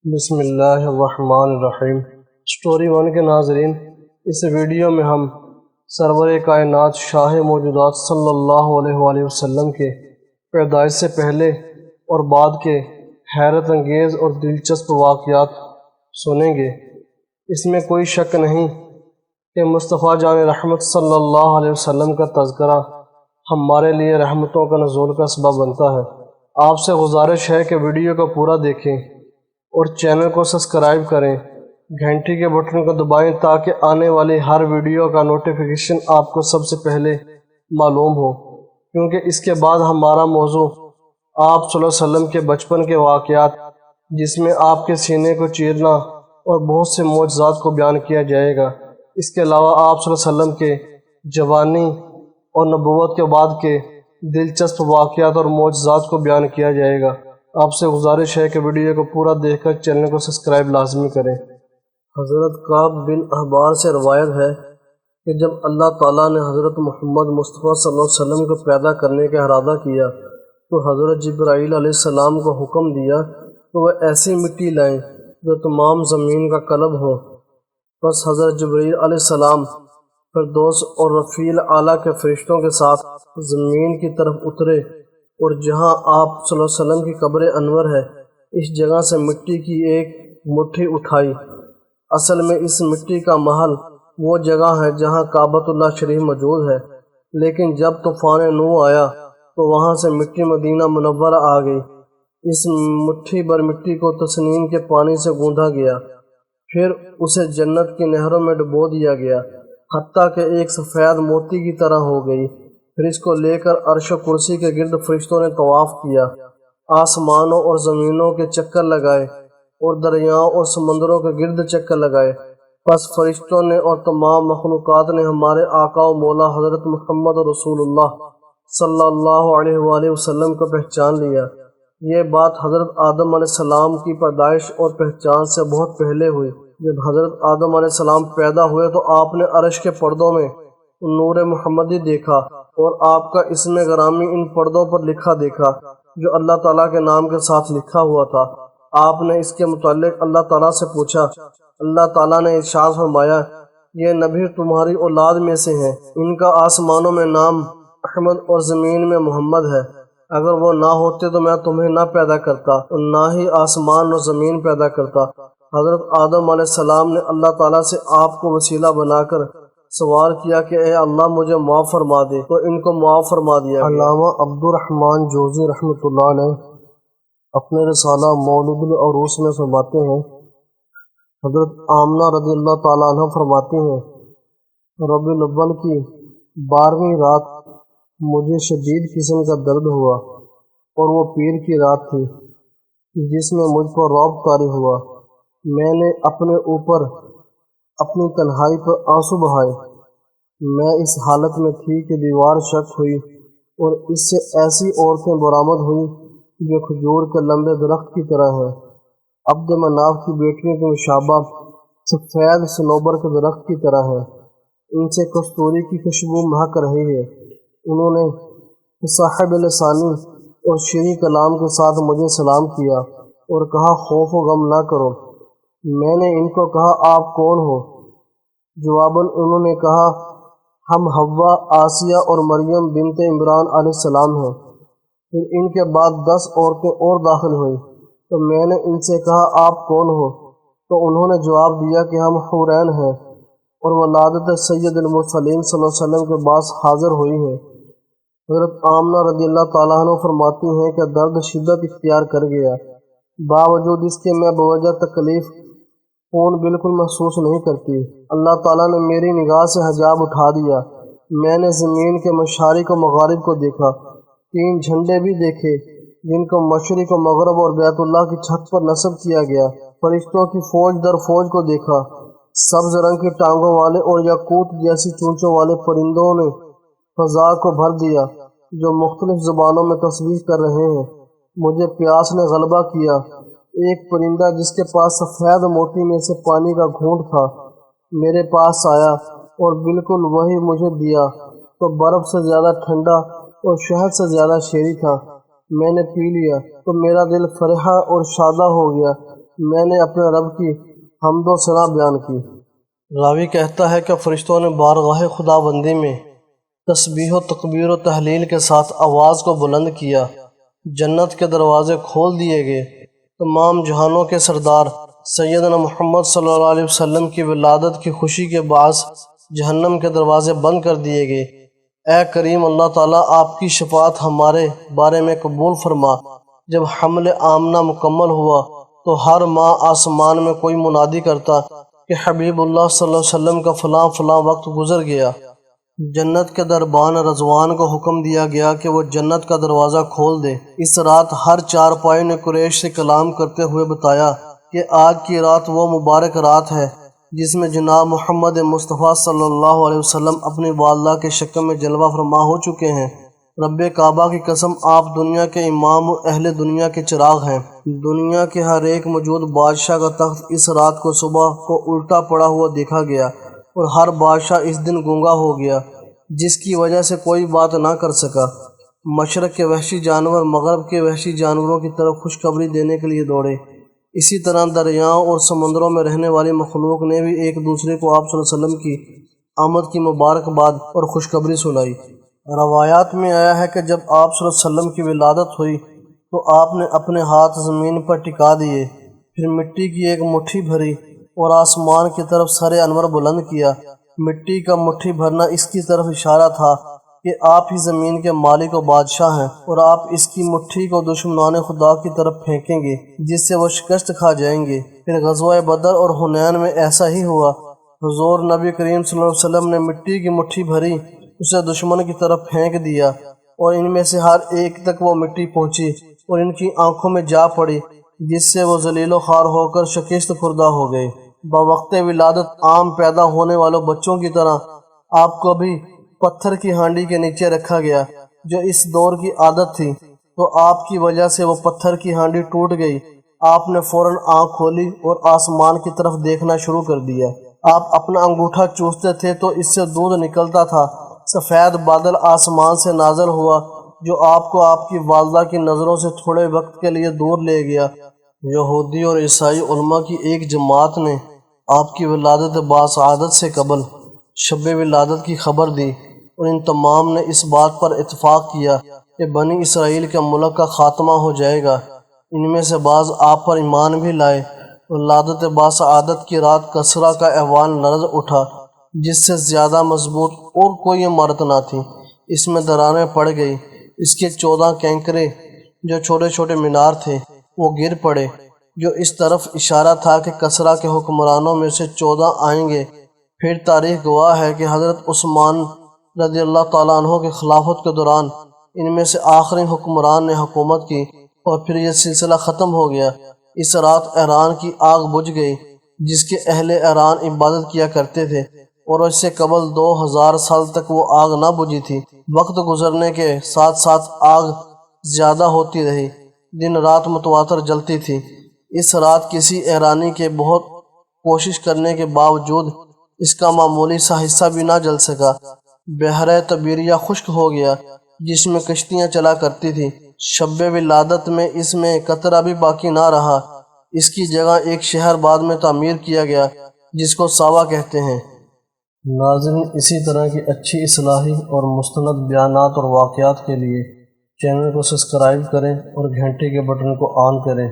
بسم اللہ الرحمن الرحیم۔ سٹوری ون کے ناظرین، اس ویڈیو میں ہم سرور کائنات شاہ موجودات صلی اللہ علیہ وآلہ وسلم کے پیدائش سے پہلے اور بعد کے حیرت انگیز اور دلچسپ واقعات سنیں گے۔ اس میں کوئی شک نہیں کہ مصطفیٰ جان رحمت صلی اللہ علیہ وسلم کا تذکرہ ہمارے لیے رحمتوں کا نزول کا سبب بنتا ہے۔ آپ سے گزارش ہے کہ ویڈیو کو پورا دیکھیں اور چینل کو سبسکرائب کریں، گھنٹی کے بٹن کو دبائیں تاکہ آنے والی ہر ویڈیو کا نوٹیفیکیشن آپ کو سب سے پہلے معلوم ہو، کیونکہ اس کے بعد ہمارا موضوع آپ صلی اللہ علیہ وسلم کے بچپن کے واقعات، جس میں آپ کے سینے کو چیرنا اور بہت سے معجزات کو بیان کیا جائے گا۔ اس کے علاوہ آپ صلی اللہ علیہ وسلم کے جوانی اور نبوت کے بعد کے دلچسپ واقعات اور معجزات کو بیان کیا جائے گا۔ آپ سے گزارش ہے کہ ویڈیو کو پورا دیکھ کر چینل کو سبسکرائب لازمی کریں۔ حضرت کعب بن احبار سے روایت ہے کہ جب اللہ تعالیٰ نے حضرت محمد مصطفیٰ صلی اللہ علیہ وسلم کو پیدا کرنے کا ارادہ کیا تو حضرت جبرائیل علیہ السلام کو حکم دیا کہ وہ ایسی مٹی لائیں جو تمام زمین کا قلب ہو۔ بس حضرت جبرائیل علیہ السلام فردوس اور رفیع اعلیٰ کے فرشتوں کے ساتھ زمین کی طرف اترے، اور جہاں آپ صلی اللہ علیہ وسلم کی قبر انور ہے، اس جگہ سے مٹی کی ایک مٹھی اٹھائی۔ اصل میں اس مٹی کا محل وہ جگہ ہے جہاں کعبۃ اللہ شریف موجود ہے، لیکن جب طوفان نوح آیا تو وہاں سے مٹی مدینہ منورہ آ گئی۔ اس مٹھی بھر مٹی کو تسنیم کے پانی سے گوندھا گیا، پھر اسے جنت کی نہروں میں ڈبو دیا گیا، حتیٰ کہ ایک سفید موتی کی طرح ہو گئی۔ پھر اس کو لے کر عرش و کرسی کے گرد فرشتوں نے طواف کیا، آسمانوں اور زمینوں کے چکر لگائے اور دریاؤں اور سمندروں کے گرد چکر لگائے۔ پس فرشتوں نے اور تمام مخلوقات نے ہمارے آقا و مولا حضرت محمد رسول اللہ صلی اللہ علیہ وآلہ وسلم کو پہچان لیا۔ یہ بات حضرت آدم علیہ السلام کی پیدائش اور پہچان سے بہت پہلے ہوئی۔ جب حضرت آدم علیہ السلام پیدا ہوئے تو آپ نے عرش کے پردوں میں نور محمدی دیکھا اور آپ کا اسم گرامی ان پردوں پر لکھا دیکھا جو اللہ تعالیٰ کے نام کے ساتھ لکھا ہوا تھا۔ آپ نے اس کے متعلق اللہ تعالیٰ سے پوچھا۔ اللہ تعالیٰ نے ارشاد فرمایا، یہ نبی تمہاری اولاد میں سے ہیں، ان کا آسمانوں میں نام احمد اور زمین میں محمد ہے۔ اگر وہ نہ ہوتے تو میں تمہیں نہ پیدا کرتا اور نہ ہی آسمان اور زمین پیدا کرتا۔ حضرت آدم علیہ السلام نے اللہ تعالیٰ سے آپ کو وسیلہ بنا کر سوال کیا کہ اے اللہ مجھے معاف فرما دے، تو ان کو معاف فرما دیا۔ علامہ عبد الرحمن جوزی رحمۃ اللہ علیہ اپنے رسالہ مولود العروس میں فرماتے ہیں، حضرت آمنہ رضی اللہ تعالیٰ عنہ فرماتی ہیں، ربیع الاول کی 12ویں رات مجھے شدید قسم کا درد ہوا، اور وہ پیر کی رات تھی جس میں مجھ پر رعب طاری ہوا۔ میں نے اپنے اوپر اپنی تنہائی پر آنسو بہائے۔ میں اس حالت میں تھی کہ دیوار شق ہوئی اور اس سے ایسی عورتیں برآمد ہوئیں جو کھجور کے لمبے درخت کی طرح ہیں، عبد مناف کی بیٹیوں کے مشابہ سفید صنوبر کے درخت کی طرح ہیں۔ ان سے کستوری کی خوشبو مہک رہی ہے۔ انہوں نے صاحب لسانی اور شیریں کلام کے ساتھ مجھے سلام کیا اور کہا خوف و غم نہ کرو۔ میں نے ان کو کہا آپ کون ہو؟ جواباً انہوں نے کہا ہم حوا، آسیہ اور مریم بنت عمران علیہ السلام ہیں۔ پھر ان کے بعد 10 عورتیں اور داخل ہوئیں تو میں نے ان سے کہا آپ کون ہو؟ تو انہوں نے جواب دیا کہ ہم حورین ہیں اور ولادت سید المرسلین صلی اللہ علیہ وسلم کے بعد حاضر ہوئی ہیں۔ حضرت آمنہ رضی اللہ تعالیٰ عنہ فرماتی ہیں کہ درد شدت اختیار کر گیا، باوجود اس کے میں بوجہ تکلیف خون بالکل محسوس نہیں کرتی۔ اللہ تعالیٰ نے میری نگاہ سے حجاب اٹھا دیا۔ میں نے زمین کے مشارق و مغارب کو دیکھا، 3 جھنڈے بھی دیکھے جن کو مشرق و مغرب اور بیت اللہ کی چھت پر نصب کیا گیا۔ فرشتوں کی فوج در فوج کو دیکھا، سبز رنگ کی ٹانگوں والے اور یاقوت جیسی چونچوں والے پرندوں نے فضا کو بھر دیا جو مختلف زبانوں میں تسبیح کر رہے ہیں۔ مجھے پیاس نے غلبہ کیا۔ ایک پرندہ جس کے پاس سفید موتی میں سے پانی کا گھونٹ تھا میرے پاس آیا اور بالکل وہی مجھے دیا تو برف سے زیادہ ٹھنڈا اور شہد سے زیادہ شیریں تھا۔ میں نے پی لیا تو میرا دل فرحہ اور شادہ ہو گیا میں نے اپنے رب کی حمد و ثنا بیان کی۔ راوی کہتا ہے کہ فرشتوں نے بارگاہ خدا بندی میں تسبیح و تکبیر و تحلیل کے ساتھ آواز کو بلند کیا، جنت کے دروازے کھول دیے گئے، تمام جہانوں کے سردار سیدنا محمد صلی اللہ علیہ وسلم کی ولادت کی خوشی کے باعث جہنم کے دروازے بند کر دیے گئے۔ اے کریم اللہ تعالیٰ، آپ کی شفاعت ہمارے بارے میں قبول فرما۔ جب حمل آمنہ مکمل ہوا تو ہر ماہ آسمان میں کوئی منادی کرتا کہ حبیب اللہ صلی اللہ علیہ وسلم کا فلاں فلاں وقت گزر گیا۔ جنت کے دربان رضوان کو حکم دیا گیا کہ وہ جنت کا دروازہ کھول دے۔ اس رات ہر چارپائی نے قریش سے کلام کرتے ہوئے بتایا کہ آج کی رات وہ مبارک رات ہے جس میں جناب محمد مصطفیٰ صلی اللہ علیہ وسلم اپنی والدہ کے شکم میں جلوہ فرما ہو چکے ہیں۔ رب کعبہ کی قسم، آپ دنیا کے امام و اہل دنیا کے چراغ ہیں۔ دنیا کے ہر ایک موجود بادشاہ کا تخت اس رات کو صبح کو الٹا پڑا ہوا دیکھا گیا اور ہر بادشاہ اس دن گونگا ہو گیا، جس کی وجہ سے کوئی بات نہ کر سکا۔ مشرق کے وحشی جانور مغرب کے وحشی جانوروں کی طرف خوشخبری دینے کے لیے دوڑے۔ اسی طرح دریاؤں اور سمندروں میں رہنے والی مخلوق نے بھی ایک دوسرے کو آپ صلی اللہ علیہ وسلم کی آمد کی مبارکباد اور خوشخبری سنائی۔ روایات میں آیا ہے کہ جب آپ صلی اللہ علیہ وسلم کی ولادت ہوئی تو آپ نے اپنے ہاتھ زمین پر ٹکا دیے، پھر مٹی کی ایک مٹھی بھری اور آسمان کی طرف سر انور بلند کیا۔ مٹی کا مٹھی بھرنا اس کی طرف اشارہ تھا کہ آپ ہی زمین کے مالک و بادشاہ ہیں، اور آپ اس کی مٹھی کو دشمنان خدا کی طرف پھینکیں گے جس سے وہ شکست کھا جائیں گے۔ پھر غزوہ بدر اور حنین میں ایسا ہی ہوا۔ حضور نبی کریم صلی اللہ علیہ وسلم نے مٹی کی مٹھی بھری، اسے دشمن کی طرف پھینک دیا اور ان میں سے ہر ایک تک وہ مٹی پہنچی اور ان کی آنکھوں میں جا پڑی، جس سے وہ ذلیل و خوار ہو کر شکست خوردہ ہو گئے۔ بوقت ولادت عام پیدا ہونے والوں بچوں کی طرح آپ کو بھی پتھر کی ہانڈی کے نیچے رکھا گیا، جو اس دور کی عادت تھی، تو آپ کی وجہ سے وہ پتھر کی ہانڈی ٹوٹ گئی۔ آپ نے فوراً آنکھ کھولی اور آسمان کی طرف دیکھنا شروع کر دیا۔ آپ اپنا انگوٹھا چوستے تھے تو اس سے دودھ نکلتا تھا۔ سفید بادل آسمان سے نازل ہوا جو آپ کو آپ کی والدہ کی نظروں سے تھوڑے وقت کے لیے دور لے گیا۔ یہودی اور عیسائی علماء کی ایک جماعت نے آپ کی ولادت باسعادت سے قبل شب ولادت کی خبر دی، اور ان تمام نے اس بات پر اتفاق کیا کہ بنی اسرائیل کے ملک کا خاتمہ ہو جائے گا۔ ان میں سے بعض آپ پر ایمان بھی لائے۔ ولادت باسعادت کی رات کسریٰ کا ایوان لرز اٹھا، جس سے زیادہ مضبوط اور کوئی عمارت نہ تھی۔ اس میں دراریں پڑ گئی۔ اس کے 14 کینکرے جو چھوٹے چھوٹے مینار تھے وہ گر پڑے، جو اس طرف اشارہ تھا کہ کسریٰ کے حکمرانوں میں سے 14 آئیں گے۔ پھر تاریخ گواہ ہے کہ حضرت عثمان رضی اللہ تعالیٰ عنہ کے خلافت کے دوران ان میں سے آخری حکمران نے حکومت کی، اور پھر یہ سلسلہ ختم ہو گیا۔ اس رات ایران کی آگ بجھ گئی، جس کے اہل ایران عبادت کیا کرتے تھے، اور اس سے قبل 2000 سال تک وہ آگ نہ بجھی تھی۔ وقت گزرنے کے ساتھ ساتھ آگ زیادہ ہوتی رہی، دن رات متواتر جلتی تھی۔ اس رات کسی ایرانی کے بہت کوشش کرنے کے باوجود اس کا معمولی سا حصہ بھی نہ جل سکا۔ بحیرہ طبریہ خشک ہو گیا، جس میں کشتیاں چلا کرتی تھی۔ شب ولادت میں اس میں قطرہ بھی باقی نہ رہا۔ اس کی جگہ ایک شہر بعد میں تعمیر کیا گیا جس کو ساوا کہتے ہیں۔ ناظرین، اسی طرح کی اچھی اصلاحی اور مستند بیانات اور واقعات کے لیے چینل کو سبسکرائب کریں اور گھنٹی کے بٹن کو آن کریں۔